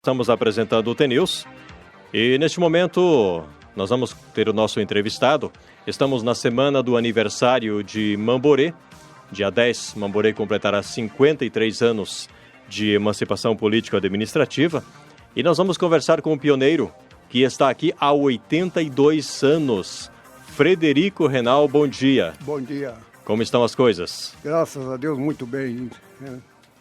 Estamos apresentando o TNews e neste momento nós vamos ter o nosso entrevistado. Estamos na semana do aniversário de Mamborê. Dia 10, Mamborê completará 53 anos de emancipação político-administrativa. E nós vamos conversar com o pioneiro que está aqui há 82 anos. Frederico Renal, bom dia. Bom dia. Como estão as coisas? Graças a Deus, muito bem.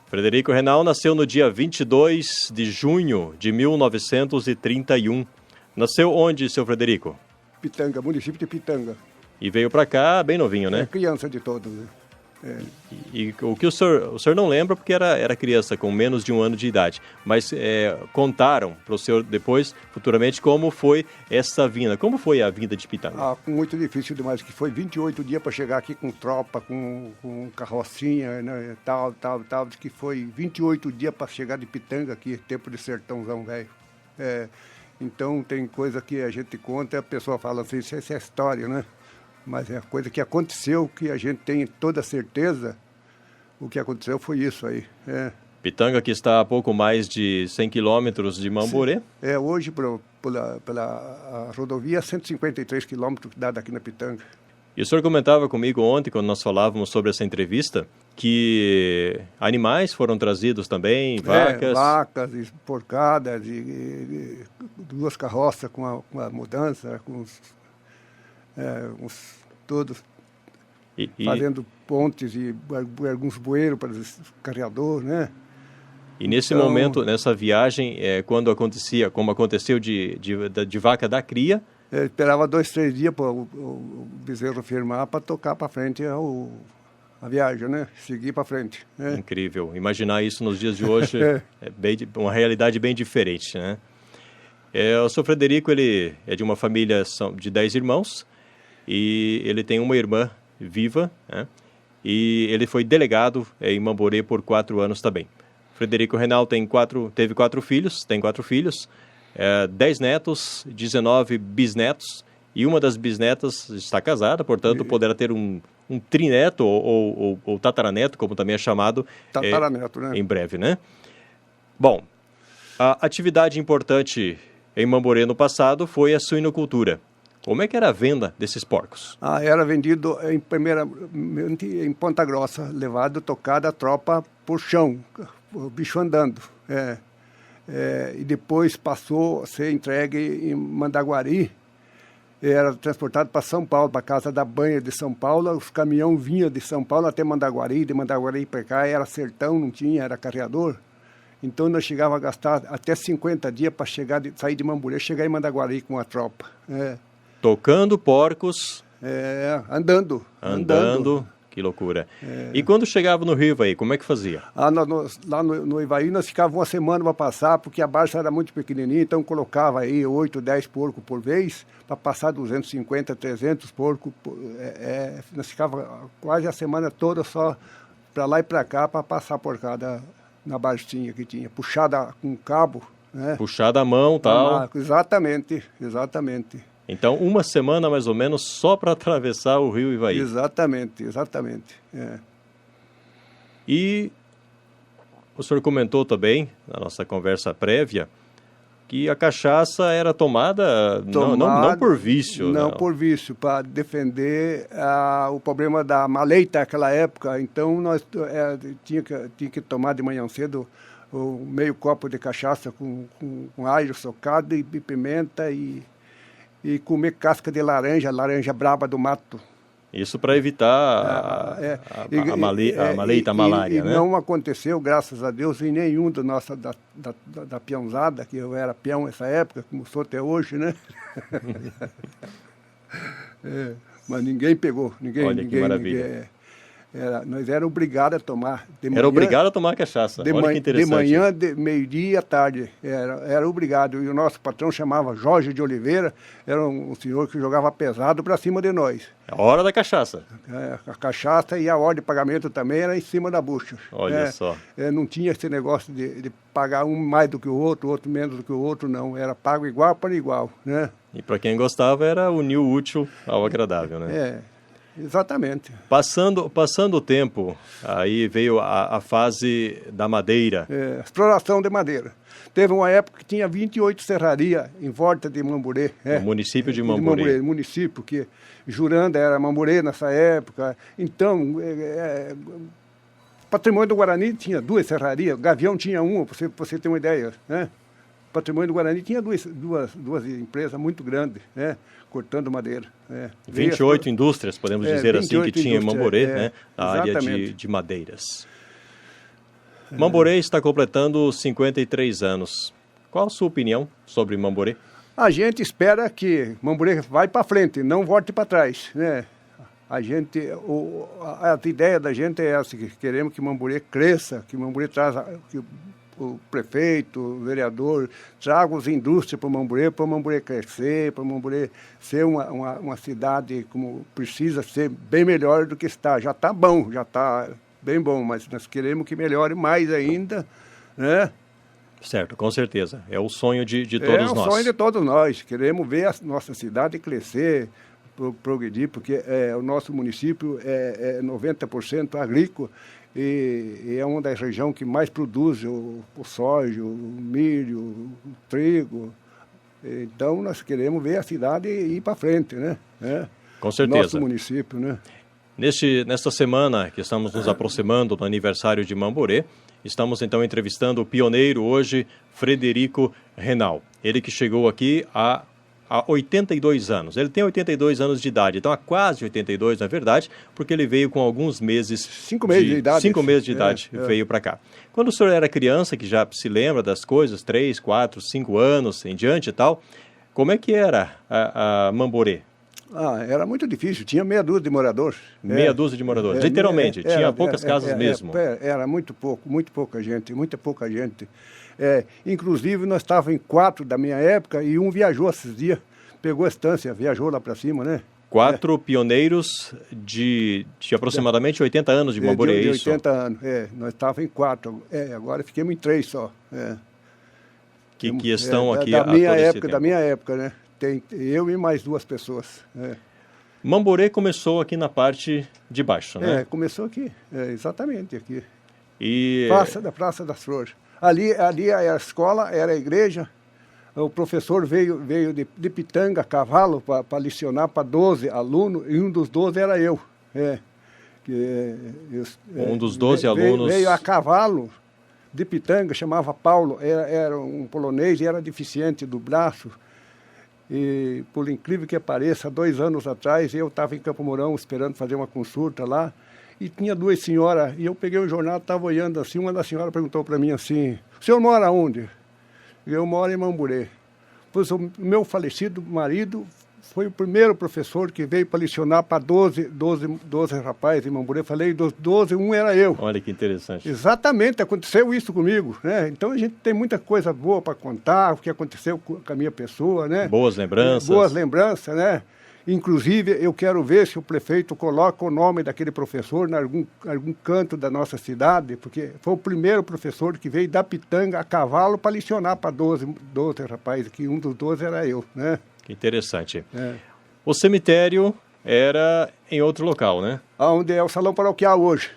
Frederico Renal nasceu no dia 22 de junho de 1931. Nasceu onde, seu Frederico? Pitanga, município de Pitanga. E veio para cá bem novinho, né? É criança de todos, né? E o que o senhor não lembra porque era criança, com menos de um ano de idade. Mas contaram para o senhor depois, futuramente, como foi essa vinda. Como foi a vinda de Pitanga? Muito difícil demais, que foi 28 dias para chegar aqui com tropa, com carrocinha, né, tal, que foi 28 dias para chegar de Pitanga aqui, tempo de sertãozão velho. Então tem coisa que a gente conta e a pessoa fala assim, isso é história, né? Mas é a coisa que aconteceu, que a gente tem toda certeza, o que aconteceu foi isso aí. Pitanga, que está a pouco mais de 100 quilômetros de Mamborê. Hoje pela rodovia, 153 quilômetros dada aqui na Pitanga. E o senhor comentava comigo ontem, quando nós falávamos sobre essa entrevista, que animais foram trazidos também, vacas. Vacas, porcadas, e duas carroças com a mudança, com todos fazendo pontes e alguns bueiros para os carregadores, né? E nesse momento, nessa viagem, quando acontecia, como aconteceu de vaca da cria... esperava 2, 3 dias para o bezerro firmar para tocar para frente a viagem, né? Seguir para frente. Incrível. Imaginar isso nos dias de hoje é uma realidade bem diferente, né? O senhor Frederico, ele é de uma família de 10 irmãos e ele tem uma irmã viva, né? E ele foi delegado em Mamborê por 4 anos também. Frederico Renal tem 4 filhos, 10 netos, 19 bisnetos, e uma das bisnetas está casada, portanto poderá ter um trineto ou tataraneto, como também é chamado, tataraneto, né? Em breve, né? Bom, a atividade importante em Mamborê no passado foi a suinocultura. Como é que era a venda desses porcos? Era vendido primeiramente em Ponta Grossa, levado, tocado a tropa por chão, o bicho andando. E depois passou a ser entregue em Mandaguari, era transportado para São Paulo, para a Casa da Banha de São Paulo. Os caminhões vinham de São Paulo até Mandaguari, de Mandaguari para cá era sertão, não tinha, era carreador. Então nós chegávamos a gastar até 50 dias para sair de Mamborê, chegar em Mandaguari com a tropa. Tocando porcos. Andando. Que loucura. E quando chegava no Rio Ivaí, como é que fazia? Lá no Ivaí nós ficávamos uma semana para passar, porque a balsa era muito pequenininha, então colocava aí 8, 10 porcos por vez, para passar 250, 300 porcos. Nós ficávamos quase a semana toda só para lá e para cá, para passar porcada na balsinha que tinha, puxada com cabo. Né? Puxada à mão, tal. Exatamente. Então, uma semana mais ou menos só para atravessar o rio Ivaí. Exatamente. E o senhor comentou também, na nossa conversa prévia, que a cachaça era tomada não por vício. Não por vício, para defender o problema da maleita naquela época. Então, nós tinha que tomar de manhã cedo meio copo de cachaça com alho socado e pimenta e comer casca de laranja braba do mato. Isso para evitar a malária, né? E não aconteceu, graças a Deus, em nenhum da peãozada, que eu era peão nessa época, como sou até hoje, né? Mas ninguém pegou, Olha que maravilha. Nós éramos obrigados a tomar. Era obrigado a tomar cachaça. Olha que interessante. De manhã, meio-dia à tarde. Era obrigado. E o nosso patrão chamava Jorge de Oliveira, era um senhor que jogava pesado para cima de nós. A hora da cachaça. A cachaça e a hora de pagamento também era em cima da bucha. Olha só. Não tinha esse negócio de pagar um mais do que o outro menos do que o outro, não. Era pago igual para igual, né? E para quem gostava era unir o útil ao agradável, né? exatamente. Passando o tempo, aí veio a fase da madeira. Exploração de madeira. Teve uma época que tinha 28 serrarias em volta de Mamburê. No município de Mamburê. Município, que Juranda era Mamburê nessa época. Então, Patrimônio do Guarani tinha 2 serrarias, Gavião tinha uma, para você ter uma ideia, né? Patrimônio do Guarani tinha duas empresas muito grandes, né? Cortando madeira. 28 indústrias, podemos dizer assim, que tinha em Mamburê, né? Na área exatamente. de madeiras. Mamburê está completando 53 anos. Qual a sua opinião sobre Mamburê? A gente espera que Mamburê vai para frente, não volte para trás, né? A ideia da gente é essa, que queremos que Mamburê cresça, que Mamburê que o prefeito, o vereador, traga as indústrias para o Mamburê crescer, para o Mamburê ser uma cidade como precisa ser, bem melhor do que está. Já está bom, já está bem bom, mas nós queremos que melhore mais ainda, né? Certo, com certeza. É o sonho de todos nós. É o sonho de todos nós. Queremos ver a nossa cidade crescer, progredir, porque o nosso município é 90% agrícola e é uma das regiões que mais produz o soja, o milho, o trigo. Então, nós queremos ver a cidade ir para frente, né? Com certeza. Nosso município, né? Nesta semana que estamos nos aproximando do aniversário de Mamburê, estamos então entrevistando o pioneiro hoje, Frederico Renal. Ele que chegou aqui há 82 anos. Ele tem 82 anos de idade, então há quase 82, na verdade, porque ele veio com alguns meses... 5 meses de idade. 5 meses de idade veio para cá. Quando o senhor era criança, que já se lembra das coisas, 3, 4, 5 anos em diante e tal, como é que era a Mamburê? Era muito difícil, tinha meia dúzia de moradores. Meia dúzia de moradores, literalmente, tinha poucas casas mesmo. Era muito pouca gente, muita pouca gente. Inclusive, nós estávamos em 4 da minha época e um viajou esses dias, pegou a estância, viajou lá para cima, né? 4 pioneiros de aproximadamente 80 anos de Mamburê, é isso? 80 anos, nós estávamos em 4, agora fiquemos em 3 só. Que estão aqui da minha todo esse época, tempo. Da minha época, né? Tem eu e mais 2 pessoas. Mamburê começou aqui na parte de baixo, né? Começou aqui, exatamente aqui. E... Praça das Flores. Ali era a escola, era a igreja. O professor veio de Pitanga, a cavalo, para licionar para 12 alunos, e um dos 12 era eu. Um dos 12 alunos... Veio a cavalo de Pitanga, chamava Paulo, era um polonês e era deficiente do braço. E, por incrível que pareça, 2 anos atrás, eu estava em Campo Mourão esperando fazer uma consulta lá, e tinha 2 senhoras, e eu peguei o jornal, estava olhando assim, uma das senhoras perguntou para mim assim, o senhor mora onde? Eu moro em Mamburê. Pois o meu falecido marido foi o primeiro professor que veio para licionar para 12 rapazes em Mamburê. Falei, dos 12, um era eu. Olha que interessante. Exatamente, aconteceu isso comigo, né? Então a gente tem muita coisa boa para contar, o que aconteceu com a minha pessoa, né? Boas lembranças. Boas lembranças, né? Inclusive, eu quero ver se o prefeito coloca o nome daquele professor em algum canto da nossa cidade, porque foi o primeiro professor que veio da Pitanga a cavalo para licionar para 12 rapazes, que um dos 12 era eu, né? Que interessante. O cemitério era em outro local, né? Onde é o salão paroquial hoje.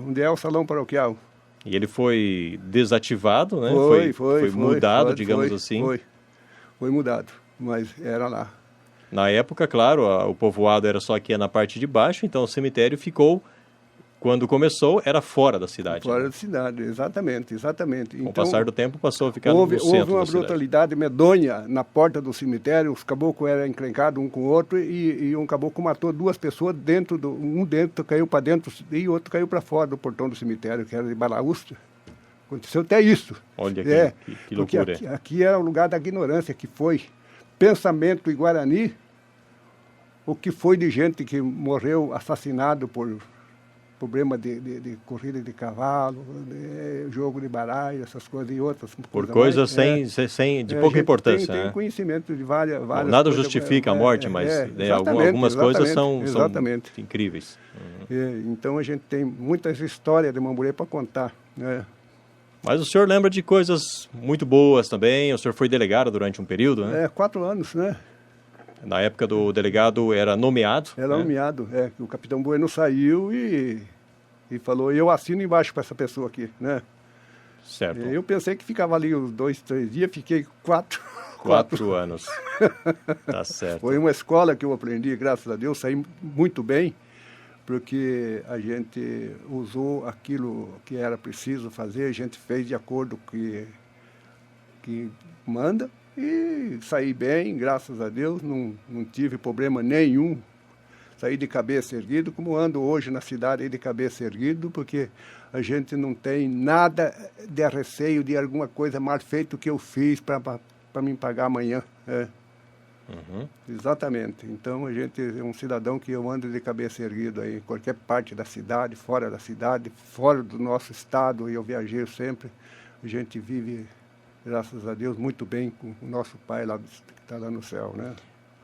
Onde é o salão paroquial. E ele foi desativado, né? Foi mudado, digamos assim. Foi mudado, mas era lá. Na época, claro, o povoado era só aqui na parte de baixo, então o cemitério ficou, quando começou, era fora da cidade. Fora da cidade, exatamente. Com o passar do tempo, passou a ficar no centro da cidade. Houve uma brutalidade medonha na porta do cemitério, os caboclos eram encrencados um com o outro, e um caboclo matou 2 pessoas, um dentro caiu para dentro e o outro caiu para fora do portão do cemitério, que era de balaústra. Aconteceu até isso. Olha que loucura. Porque aqui era o lugar da ignorância, que foi pensamento em Guarani, o que foi de gente que morreu assassinado por problema de corrida de cavalo, jogo de baralho, essas coisas e outras. Por coisas de pouca importância. Tem conhecimento de várias nada justifica a morte, mas algumas coisas são incríveis. Então a gente tem muitas histórias de Mamburê para contar. Mas o senhor lembra de coisas muito boas também, o senhor foi delegado durante um período, né? 4 anos, né? Na época do delegado era nomeado. Era né? nomeado, que o capitão Bueno saiu e falou, eu assino embaixo para essa pessoa aqui, né? Certo. Eu pensei que ficava ali uns 2, 3 dias, fiquei 4 anos. Tá certo. Foi uma escola que eu aprendi, graças a Deus, saí muito bem, porque a gente usou aquilo que era preciso fazer, a gente fez de acordo com que manda e saí bem, graças a Deus, não tive problema nenhum. Saí de cabeça erguida, como ando hoje na cidade aí de cabeça erguida, porque a gente não tem nada de receio de alguma coisa mal feita que eu fiz para me pagar amanhã. Uhum. Exatamente. Então a gente é um cidadão que eu ando de cabeça erguida aí, em qualquer parte da cidade, fora do nosso estado, e eu viajei sempre. A gente vive, graças a Deus, muito bem com o nosso pai lá, que está lá no céu, né?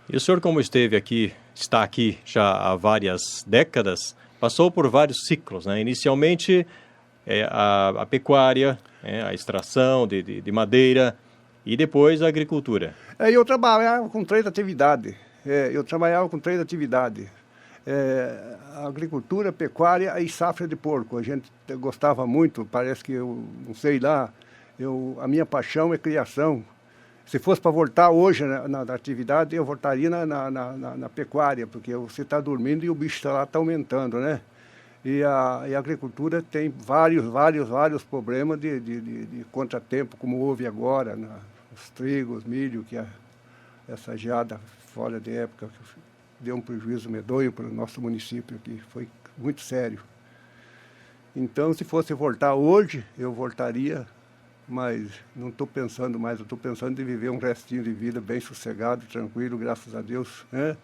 E o senhor, como está aqui já há várias décadas, passou por vários ciclos, né? Inicialmente, a pecuária, a extração de madeira e depois a agricultura. Eu trabalhava com 3 atividades. A agricultura, pecuária e safra de porco. A gente gostava muito, parece que eu, não sei lá, a minha paixão é criação. Se fosse para voltar hoje na atividade, eu voltaria na pecuária, porque você está dormindo e o bicho está aumentando, né? E a agricultura tem vários problemas de contratempo, como houve agora, os trigos, milho, que essa geada fora de época deu um prejuízo medonho para o nosso município aqui, foi muito sério. Então, se fosse voltar hoje, eu voltaria, mas não estou pensando mais, eu estou pensando em viver um restinho de vida bem sossegado, tranquilo, graças a Deus, né?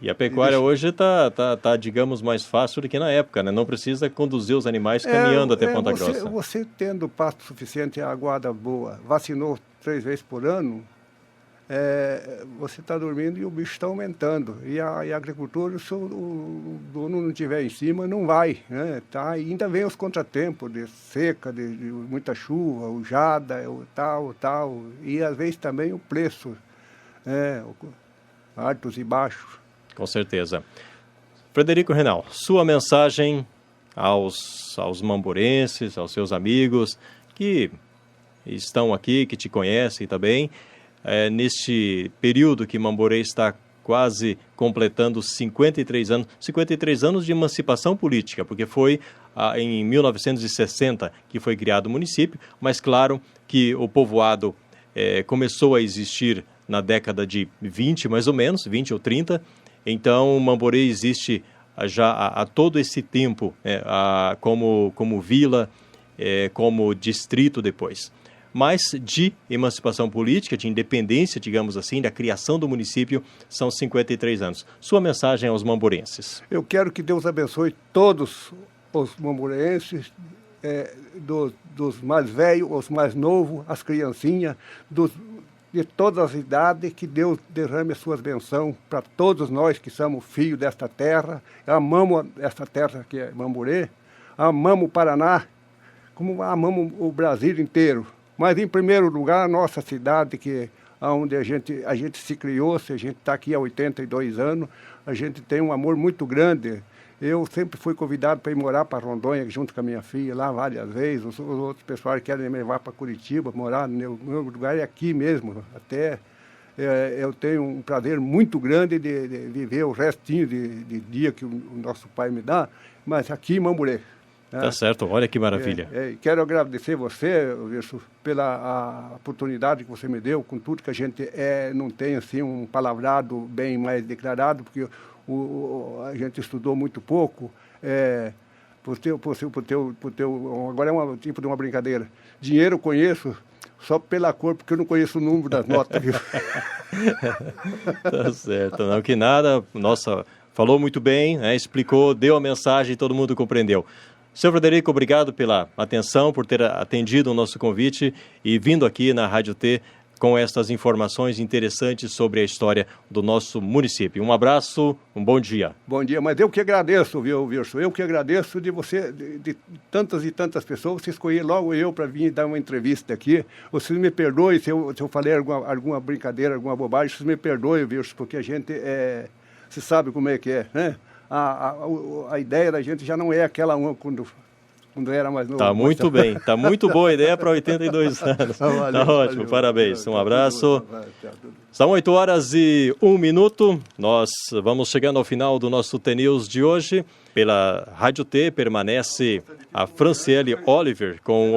E a pecuária hoje está, digamos, mais fácil do que na época, né? Não precisa conduzir os animais caminhando até Ponta Grossa. Você tendo pasto suficiente, a aguada boa, vacinou 3 vezes por ano, você está dormindo e o bicho está aumentando. E a agricultura, se o dono não estiver em cima, não vai, né? Tá? E ainda vem os contratempos de seca, de muita chuva, o jada, o tal. E às vezes também o preço, altos e baixos. Com certeza. Frederico Renal, sua mensagem aos mamborenses, aos seus amigos que estão aqui, que te conhecem também, neste período que Mamborê está quase completando 53 anos de emancipação política, porque foi em 1960 que foi criado o município, mas claro que o povoado começou a existir na década de 20, mais ou menos, 20 ou 30. Então, Mamborê existe já há todo esse tempo como vila, como distrito depois. Mas de emancipação política, de independência, digamos assim, da criação do município, são 53 anos. Sua mensagem aos mamborenses? Eu quero que Deus abençoe todos os mamborenses, dos mais velhos, os mais novos, as criancinhas, de todas as idades, que Deus derrame as suas bênçãos para todos nós que somos filhos desta terra. Amamos esta terra que é Mamborê, amamos o Paraná, como amamos o Brasil inteiro. Mas, em primeiro lugar, a nossa cidade, que é onde a gente se criou, se a gente está aqui há 82 anos, a gente tem um amor muito grande. Eu sempre fui convidado para ir morar para Rondônia, junto com a minha filha, lá várias vezes. Os outros pessoal querem me levar para Curitiba, morar. Meu lugar é aqui mesmo. Até eu tenho um prazer muito grande de viver o restinho de dia que o nosso pai me dá, mas aqui em Mamborê. Tá certo, olha que maravilha. Quero agradecer você, Wilson, pela oportunidade que você me deu, com tudo que a gente não tem assim, um palavrado bem mais declarado, porque a gente estudou muito pouco. Agora é um tipo de uma brincadeira. Dinheiro eu conheço só pela cor, porque eu não conheço o número das notas, viu? Tá certo, não que nada. Nossa, falou muito bem, explicou, deu a mensagem e todo mundo compreendeu. Seu Frederico, obrigado pela atenção, por ter atendido o nosso convite e vindo aqui na Rádio T com estas informações interessantes sobre a história do nosso município. Um abraço, um bom dia. Bom dia, mas eu que agradeço, viu, Wilson? Eu que agradeço de você, de tantas e tantas pessoas, você escolher logo eu para vir dar uma entrevista aqui. Vocês me perdoem se eu falei alguma brincadeira, alguma bobagem, vocês me perdoem, Wilson, porque a gente, você sabe como é que é, né? A ideia da gente já não é aquela quando era mais novo. Tá muito bem, tá muito boa a ideia para 82 anos. Tá ótimo, parabéns. Um abraço. São 8h01. Nós vamos chegando ao final do nosso TNews de hoje. Pela Rádio T permanece a Franciele Oliver com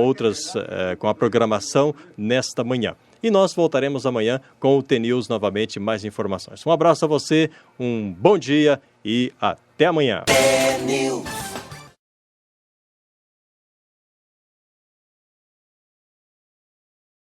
a programação nesta manhã. E nós voltaremos amanhã com o TNews novamente, mais informações. Um abraço a você, um bom dia e até amanhã. TNews.